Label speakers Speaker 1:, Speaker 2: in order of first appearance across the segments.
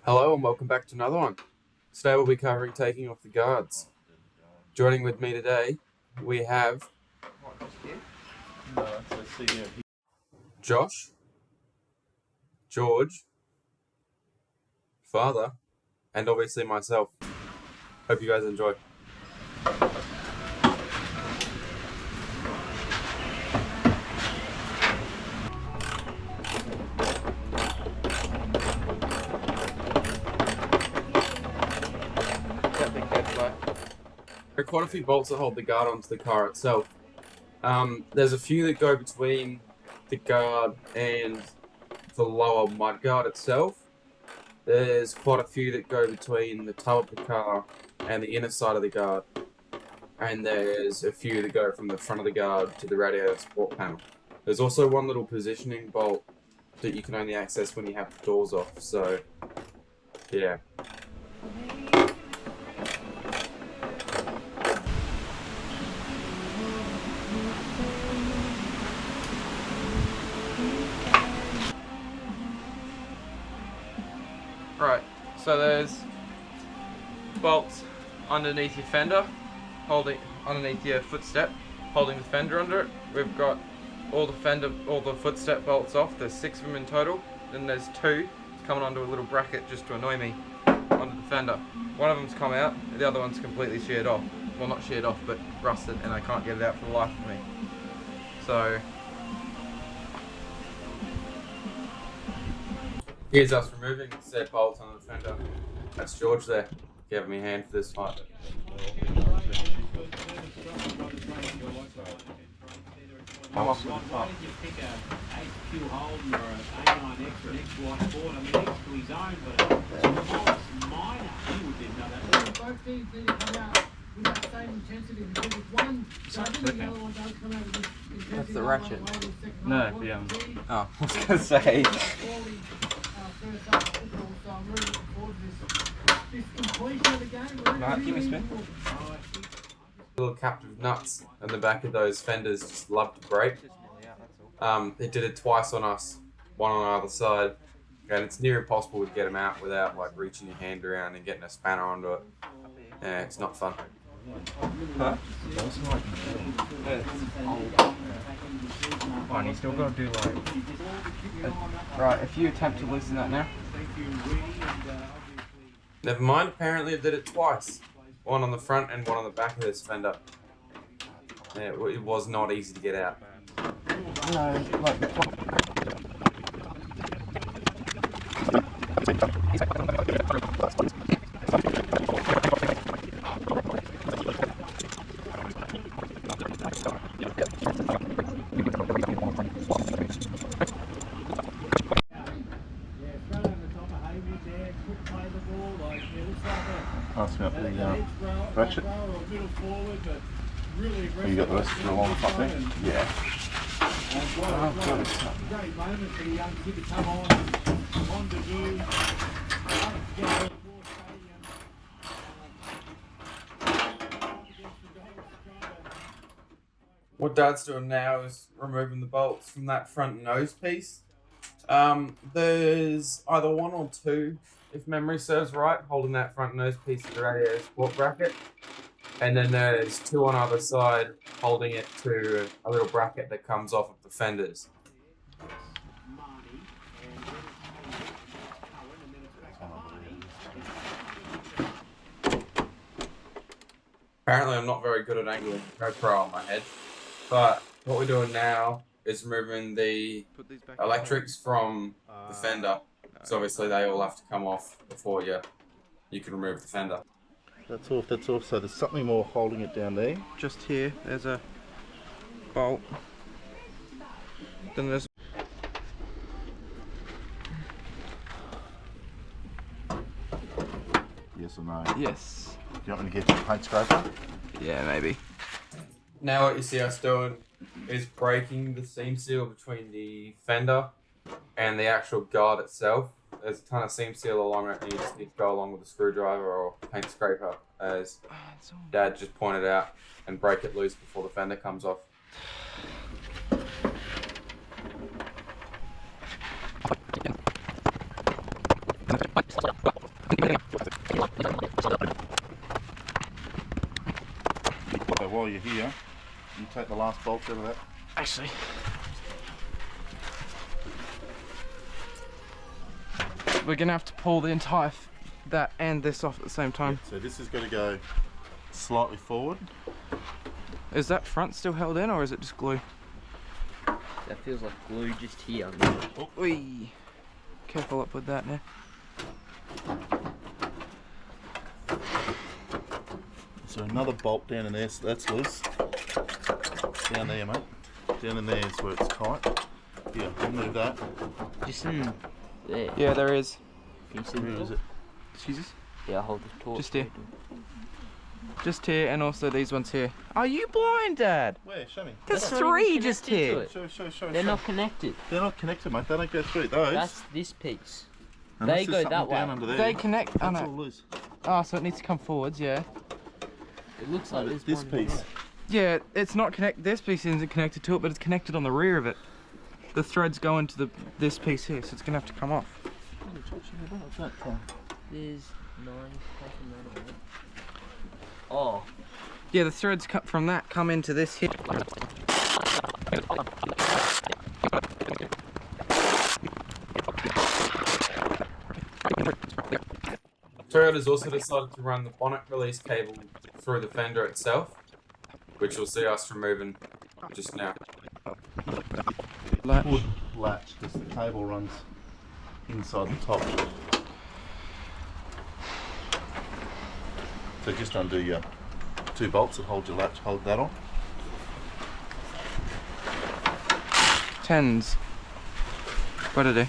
Speaker 1: Hello and welcome back to another one. Today we'll be covering taking off the guards. Joining with me today, we have Josh, George, Father, and obviously myself. Hope you guys enjoy. There are quite a few bolts that hold the guard onto the car itself. There's a few that go between the guard and the lower mudguard itself. There's quite a few that go between the toe of the car and the inner side of the guard. And there's a few that go from the front of the guard to the radiator support panel. There's also one little positioning bolt that you can only access when you have the doors off, so yeah.
Speaker 2: Right, so there's bolts underneath your fender, holding underneath your footstep, holding the fender under it. We've got all the footstep bolts off. There's 6 of them in total. Then there's 2 coming onto a little bracket just to annoy me onto the fender. One of them's come out, the other one's completely sheared off. Well, not sheared off, but rusted, and I can't get it out for the life of me. So
Speaker 1: Here's us removing said bolt on the fender. That's George there, giving me a hand for this fight.
Speaker 3: Why did you pick a HQ Holden or an A9X or an X-White board? I mean, each to his own, but it's minor. He would didn't know that.
Speaker 4: Both these need to come out with that same intensity because if one doesn't, the other one does come out with this intensity.
Speaker 2: That's the ratchet.
Speaker 5: No, yeah.
Speaker 2: oh, I was gonna say.
Speaker 4: This completion of the game.
Speaker 2: Mark, give me a spin.
Speaker 1: Little captive nuts in the back of those fenders just love to break. They did it twice on us, one on either side, and it's near impossible to get them out without like reaching your hand around and getting a spanner onto it. Yeah, it's not fun.
Speaker 2: Huh?
Speaker 5: Fine, you still got to do like...
Speaker 2: Right, if you attempt to loosen that now.
Speaker 1: Never mind, apparently it did it twice. One on the front and one on the back of this fender. Yeah, it was not easy to get out.
Speaker 2: No, like the top.
Speaker 5: I'll smell the ratchet. Oh, you got the rest of the long top there? Yeah.
Speaker 3: Great moment for the young kid to come on to do.
Speaker 1: What Dad's doing now is removing the bolts from that front nose piece. There's either 1 or 2, if memory serves right, holding that front nose piece of the radiator support bracket. And then there's 2 on either side holding it to a little bracket that comes off of the fenders. Apparently I'm not very good at angling GoPro on my head, but what we're doing now is removing the electrics from the fender. So obviously they all have to come off before you can remove the fender.
Speaker 5: That's off, that's off. So there's something more holding it down there.
Speaker 2: Just here, there's a bolt. Then there's
Speaker 5: Yes or no?
Speaker 2: yes.
Speaker 5: Do you want me to get the paint scraper?
Speaker 2: Yeah, maybe.
Speaker 1: Now what you see us doing is breaking the seam seal between the fender and the actual guard itself. There's a ton of seam seal along it and you just need to go along with a screwdriver or paint scraper, as Dad just pointed out, and break it loose before the fender comes off.
Speaker 5: you're here, you take the last bolt out of that.
Speaker 2: Actually, we're gonna have to pull the entire that and this off at the same time.
Speaker 5: So this is going to go slightly forward.
Speaker 2: Is that front still held in, or is it just glue?
Speaker 6: That feels like glue just here.
Speaker 2: Oi. Careful up with that now.
Speaker 5: So another bolt down in there, so that's loose. Down there, mate. Down in there is where it's tight. Yeah, we'll move that.
Speaker 6: Just in there.
Speaker 2: Yeah, there is.
Speaker 6: Can you see
Speaker 5: Where
Speaker 6: the
Speaker 5: is
Speaker 6: door?
Speaker 5: it?
Speaker 2: Jesus.
Speaker 6: Yeah, hold the torch.
Speaker 2: Just here. Just here, and also these ones here. Are you blind, Dad?
Speaker 5: Where? Show me.
Speaker 2: There's
Speaker 6: That's not
Speaker 2: three
Speaker 6: even
Speaker 2: just
Speaker 6: connected to
Speaker 2: here.
Speaker 6: it.
Speaker 5: Show.
Speaker 6: They're not connected.
Speaker 5: They're not connected, mate. They don't go through those.
Speaker 6: That's this piece.
Speaker 5: Unless
Speaker 6: they
Speaker 5: there's
Speaker 6: go that
Speaker 5: something down
Speaker 6: way.
Speaker 5: under there.
Speaker 2: They connect. Oh,
Speaker 5: That's all
Speaker 2: no.
Speaker 5: loose.
Speaker 2: Oh, so it needs to come forwards, yeah.
Speaker 6: It looks
Speaker 5: No,
Speaker 6: like
Speaker 5: but
Speaker 6: there's
Speaker 5: this
Speaker 6: one
Speaker 5: piece.
Speaker 2: Yeah, it's not connected. This piece isn't connected to it, but it's connected on the rear of it. The threads go into this piece here, so it's gonna have to come off.
Speaker 6: There's 9 half a minute. Oh,
Speaker 2: Yeah, the threads cut from that come into this here.
Speaker 1: Toyota's also decided to run the bonnet release cable through the fender itself, which you'll see us removing just now.
Speaker 2: Latch.
Speaker 5: Wood latch, because the cable runs inside the top. So just undo your 2 bolts that hold your latch, hold that on.
Speaker 2: 10s. What are they?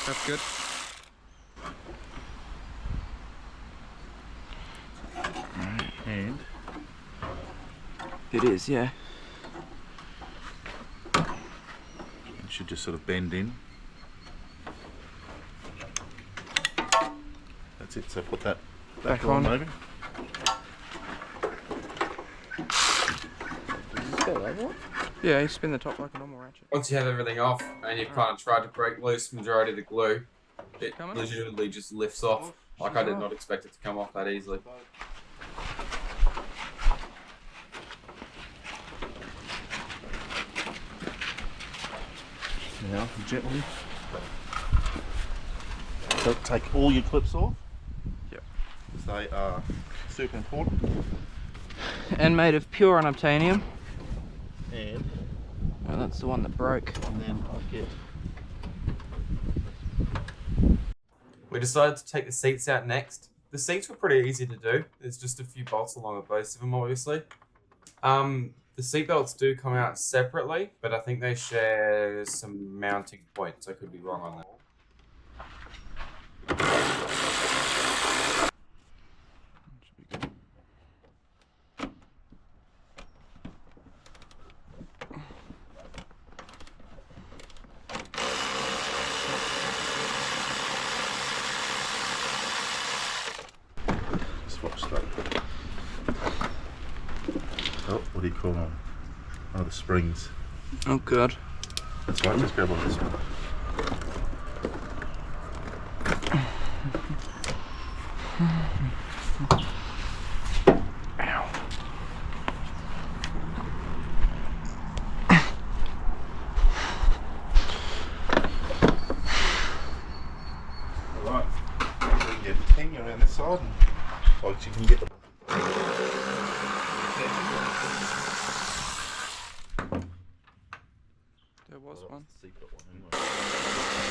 Speaker 2: That's good.
Speaker 5: And
Speaker 2: It is, yeah.
Speaker 5: it should just sort of bend in. That's it, so put that back on moving.
Speaker 6: does this go over?
Speaker 2: Yeah, you spin the top like a normal ratchet.
Speaker 1: Once you have everything off and you've kind of tried to break loose majority of the glue, it
Speaker 2: Coming?
Speaker 1: legitimately just lifts off. Like I did not expect it to come off that easily.
Speaker 5: Now, gently. So take all your clips off.
Speaker 2: Yep.
Speaker 5: They are super important.
Speaker 2: And made of pure unobtainium.
Speaker 5: And
Speaker 2: Oh, that's the one that broke.
Speaker 5: then I'll get
Speaker 1: We decided to take the seats out next. The seats were pretty easy to do. There's just a few bolts along with both of them, obviously. The seat belts do come out separately, but I think they share some mounting points. I could be wrong on that.
Speaker 5: swap straight. Oh, what do you call them? Oh, the springs.
Speaker 2: Oh god.
Speaker 5: That's right, just grab on this one. Alright, so you can get a ting around this side and like you can get the
Speaker 2: There was one.
Speaker 5: secret one anyway.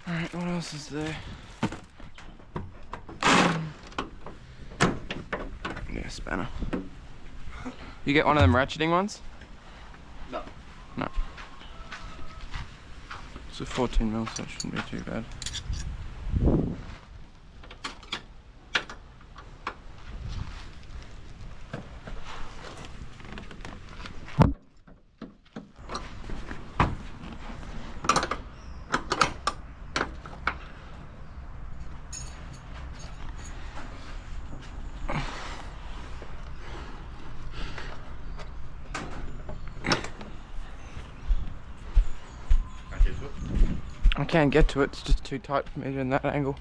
Speaker 2: Alright, what else is there? Yeah, spanner. You get one of them ratcheting ones?
Speaker 5: No.
Speaker 2: No. It's a 14mm, so it shouldn't be too bad. I can't get to it, it's just too tight for me in that angle.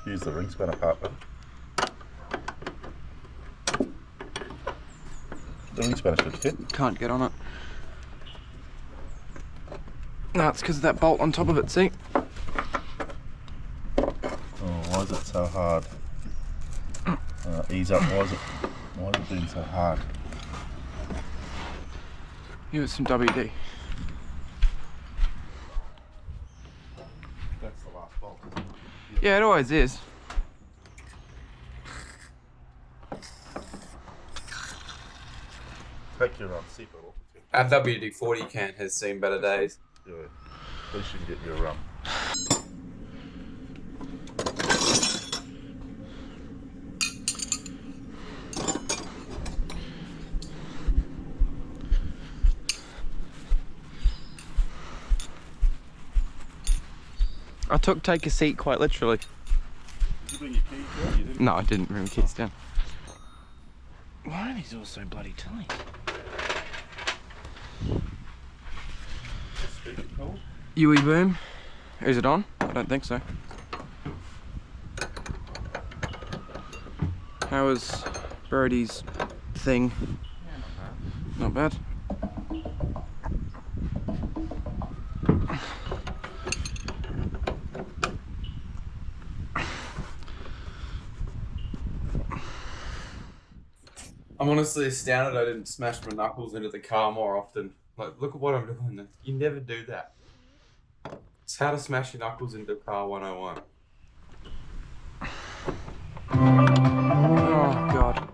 Speaker 5: Use the ring spanner part, but the ring spanner should fit.
Speaker 2: Can't get on it. No, it's because of that bolt on top of it, see?
Speaker 5: Oh, why is it so hard? Ease up, why is it being so hard?
Speaker 2: Give it some WD.
Speaker 5: That's the last bolt.
Speaker 2: Yeah, it always is.
Speaker 5: Take your seatbelt off.
Speaker 1: Our WD-40 can has seen better days.
Speaker 5: Yeah, at least you can get your
Speaker 2: I took take a seat quite literally.
Speaker 5: Did you bring your keys down? You didn't?
Speaker 2: No, I didn't bring the keys down. Why are these all so bloody tight?
Speaker 5: Speaker cold?
Speaker 2: UE boom. Is it on? I don't think so. How is Brody's thing? Not bad.
Speaker 1: I'm honestly astounded I didn't smash my knuckles into the car more often. Like, look at what I'm doing. You never do that. It's how to smash your knuckles into a car 101.
Speaker 2: Oh god.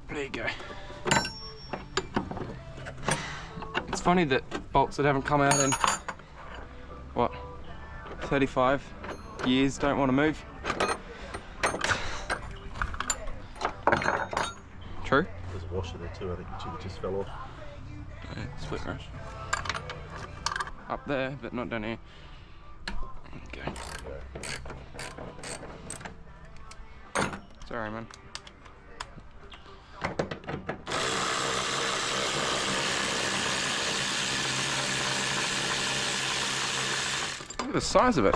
Speaker 2: There you go. It's funny that bolts that haven't come out in, what, 35 years don't want to move. True?
Speaker 5: There's a washer there too, I think it just fell off.
Speaker 2: Yeah, split rush. Up there, but not down here. Okay. Sorry, man. Look at the size of it.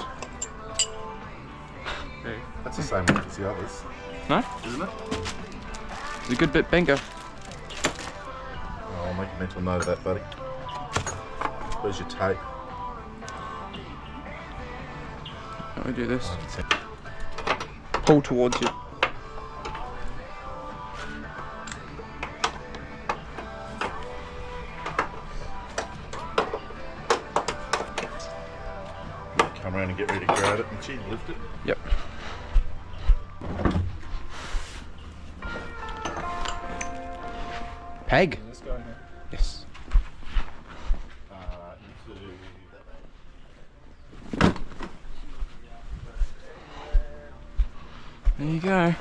Speaker 5: That's the same one as the others,
Speaker 2: No?
Speaker 5: isn't it?
Speaker 2: It's a good bit bigger.
Speaker 5: Oh, I'll make a mental note of that, buddy. Where's your tape?
Speaker 2: Let me do this. Pull towards you.
Speaker 5: Come around and get ready to grab it and chin lift it.
Speaker 2: Yep. Peg?
Speaker 5: This guy here.
Speaker 2: Yes.
Speaker 5: Into
Speaker 2: There you go.
Speaker 5: I'm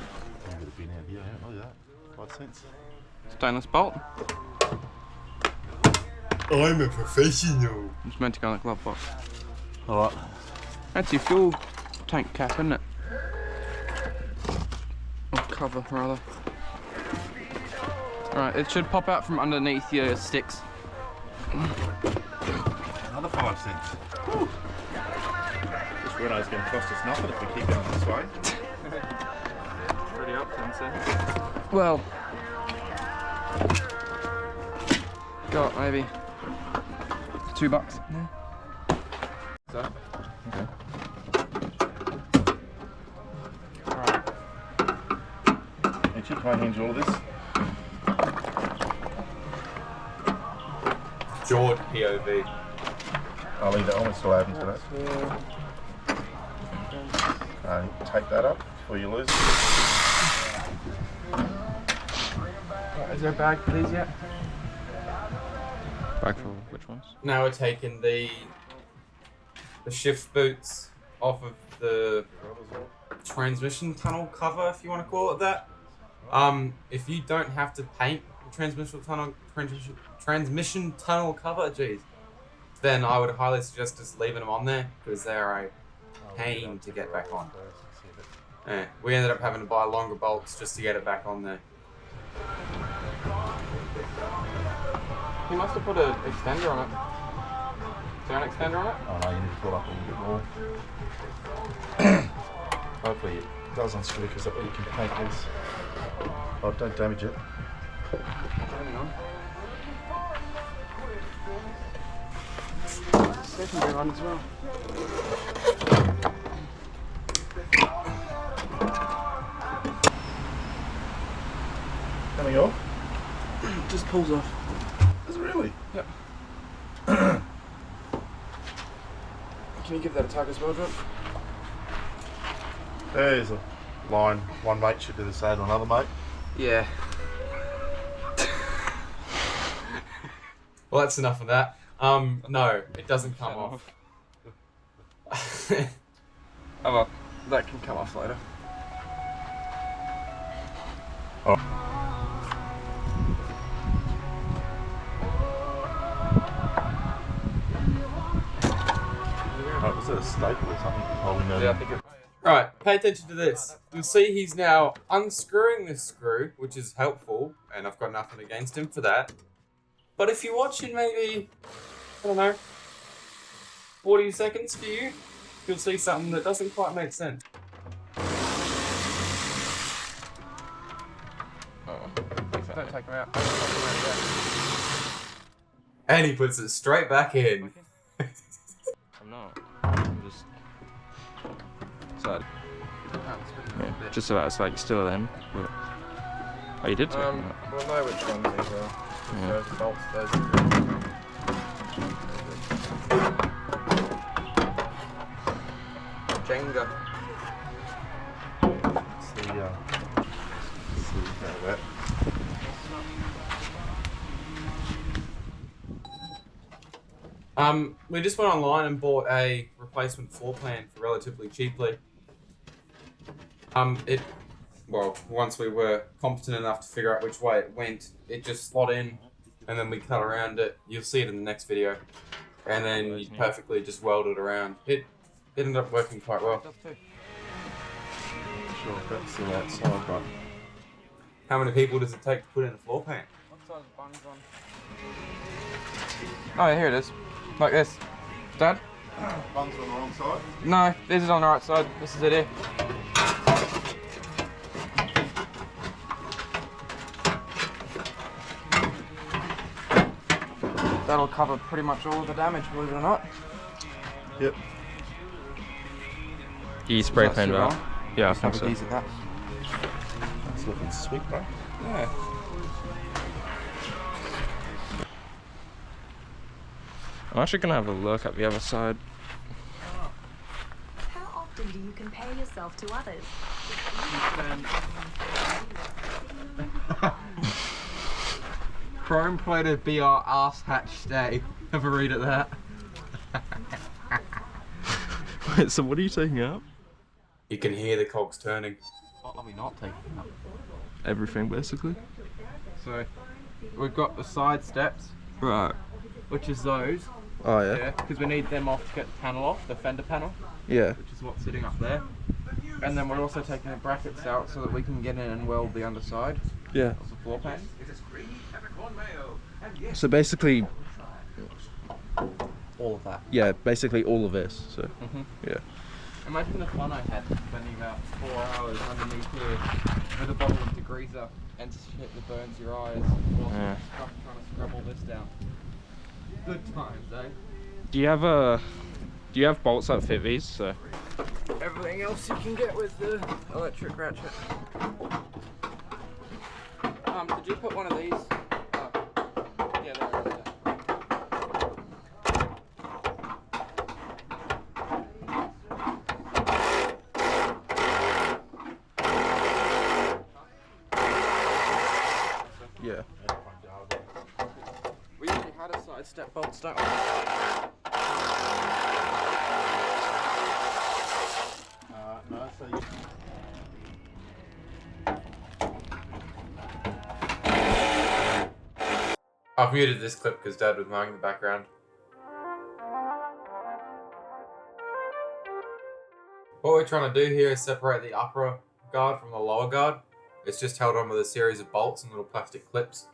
Speaker 5: gonna be out here, look at that. 5 cents.
Speaker 2: Stainless bolt.
Speaker 1: I'm a professional.
Speaker 2: It's meant to go in the glove box.
Speaker 5: Alright.
Speaker 2: That's your fuel tank cap, isn't it? Or cover, rather. Alright, it should pop out from underneath your sticks.
Speaker 5: Another 5 cents. Woo. Just realised it's going to cost us nothing if we keep going this way.
Speaker 2: Pretty up, 10 cents. Well, got maybe $2 in there. So,
Speaker 5: Okay.
Speaker 2: alright.
Speaker 5: Can I hand you all this?
Speaker 1: Jord POV.
Speaker 5: I'll leave that on, we're still open to that. Take that up before you lose it.
Speaker 2: Is there a bag for these yet? Bag for which ones?
Speaker 1: Now we're taking the shift boots off of the transmission tunnel cover, if you want to call it that. If you don't have to paint the transmission tunnel cover, geez, then I would highly suggest just leaving them on there because they are a pain to get back on. We ended up having to buy longer bolts just to get it back on there.
Speaker 2: He must have put an extender on it. Is there an extender on it?
Speaker 5: Oh no, you need to pull up a little bit more. Hopefully it does unscrew because that way you can paint this. Oh, don't damage it.
Speaker 2: Hang on. Secondary one as well.
Speaker 5: Coming off?
Speaker 2: Just pulls off.
Speaker 5: Is it really?
Speaker 2: Yep. Can you give that a tug as well, Drip?
Speaker 5: There's a line. One mate should do the same to another mate.
Speaker 2: Yeah.
Speaker 1: Well, that's enough of that. No, it doesn't come off.
Speaker 2: Oh well, that can come off later.
Speaker 5: Oh, was it a staple or something holding that
Speaker 2: Yeah, I
Speaker 5: in?
Speaker 2: think it.
Speaker 1: Right, pay attention to this. You'll see he's now unscrewing this screw, which is helpful, and I've got nothing against him for that. But if you watch in maybe, I don't know, 40 seconds for you, you'll see something that doesn't quite make sense.
Speaker 2: Oh, don't take them out.
Speaker 1: And he puts it straight back in.
Speaker 6: I'm not. I'm just. So, yeah, just about it's like still then. But... Oh, you did take them out.
Speaker 2: We'll know which ones these are.
Speaker 6: Yeah.
Speaker 2: Those are bolts, those are. Jenga.
Speaker 5: See how that.
Speaker 1: We just went online and bought a replacement floor pan for relatively cheaply. Well, once we were competent enough to figure out which way it went, it just slot in, and then we cut around it. You'll see it in the next video, and then you perfectly just weld it around. It ended up working quite well.
Speaker 5: Sure, that's the outside, but
Speaker 1: How many people does it take to put in a floor pan?
Speaker 2: What size bun's on? Oh, yeah, here it is. Like this. Dad?
Speaker 5: bun's on the wrong side.
Speaker 2: No, this is on the right side. This is it here. That'll cover pretty much all of the damage, believe it or not.
Speaker 5: Yep.
Speaker 6: You spray
Speaker 2: Is that
Speaker 6: paint
Speaker 2: still
Speaker 6: out?
Speaker 2: on?
Speaker 6: Yeah, I
Speaker 2: Just have
Speaker 6: think
Speaker 2: a
Speaker 6: so.
Speaker 2: gaze at that.
Speaker 5: That's looking sweet, bro.
Speaker 2: Yeah.
Speaker 6: I'm actually gonna have a look at the other side.
Speaker 7: How often do you compare yourself to others?
Speaker 2: Chrome plated BR arse hatch stay. Have a read at that.
Speaker 6: Wait, so what are you taking out?
Speaker 1: You can hear the cogs turning.
Speaker 2: What are we not taking up?
Speaker 6: Everything, basically.
Speaker 2: So, we've got the side steps,
Speaker 6: Right.
Speaker 2: which is those.
Speaker 6: Oh
Speaker 2: Yeah, because we need them off to get the panel off, the fender panel,
Speaker 6: Yeah.
Speaker 2: which is what's sitting up there. And then we're also taking the brackets out so that we can get in and weld the underside
Speaker 6: Yeah.
Speaker 2: of the floor pan.
Speaker 6: So basically,
Speaker 2: All of that.
Speaker 6: yeah, basically all of this. So
Speaker 2: Mm-hmm.
Speaker 6: yeah.
Speaker 2: Imagine the fun I had spending about 4 hours underneath here with a bottle of degreaser and shit that burns your eyes while
Speaker 6: Yeah.
Speaker 2: you're trying to scrub all this down. Good times, eh?
Speaker 6: Do you have bolts that fit these? So
Speaker 2: Everything else you can get with the electric ratchet. Did you put one of these? Oh. Yeah, there it is.
Speaker 6: yeah.
Speaker 2: We already had a side step bolt start.
Speaker 5: No, so you...
Speaker 1: I've muted this clip because Dad was mowing in the background. What we're trying to do here is separate the upper guard from the lower guard. It's just held on with a series of bolts and little plastic clips.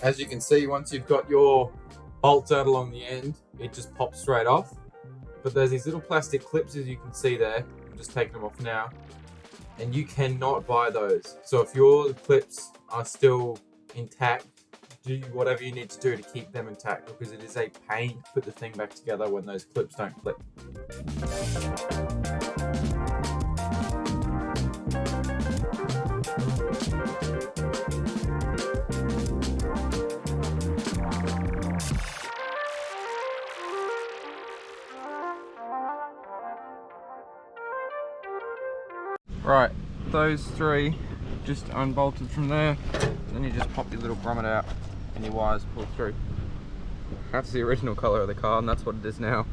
Speaker 1: As you can see, once you've got your bolts out along the end, it just pops straight off. But there's these little plastic clips, as you can see there. I'm just taking them off now. And you cannot buy those. So if your clips are still intact, do whatever you need to do to keep them intact, because it is a pain to put the thing back together when those clips don't clip.
Speaker 2: Right, those three just unbolted from there. Then you just pop your little grommet out and your wires pull through. That's the original colour of the car, and that's what it is now.